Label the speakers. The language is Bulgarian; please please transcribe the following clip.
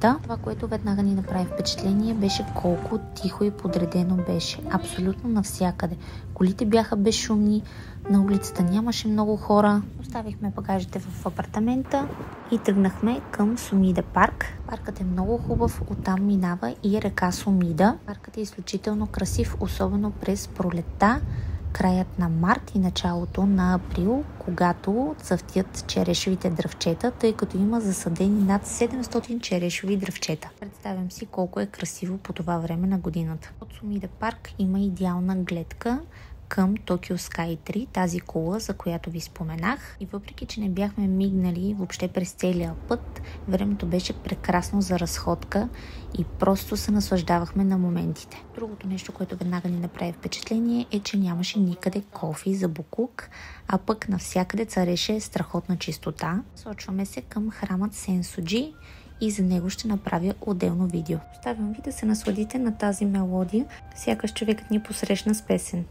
Speaker 1: колата. Това, което веднага ни направи впечатление, беше колко тихо и подредено беше. Абсолютно навсякъде. Колите бяха безшумни, на улицата нямаше много хора. Оставихме багажите в апартамента и тръгнахме към Сумида парк. Паркът е много хубав, оттам минава и река Сумида. Паркът е изключително красив, особено през пролетта, краят на март и началото на април, когато цъфтят черешовите дръвчета, тъй като има засадени над 700 черешови дръвчета. Представям си колко е красиво по това време на годината. От Сумида парк има идеална гледка към Токио Скай 3, тази кула, за която ви споменах. И въпреки, че не бяхме мигнали въобще през целия път, времето беше прекрасно за разходка и просто се наслаждавахме на моментите. Другото нещо, което веднага ни направи впечатление, е, че нямаше никъде кофи за буклук, а пък навсякъде цареше страхотна чистота. Сочваме се към храмът Сенсуджи и за него ще направя отделно видео. Оставям ви да се насладите на тази мелодия, сякаш човекът ни посрещна с песен.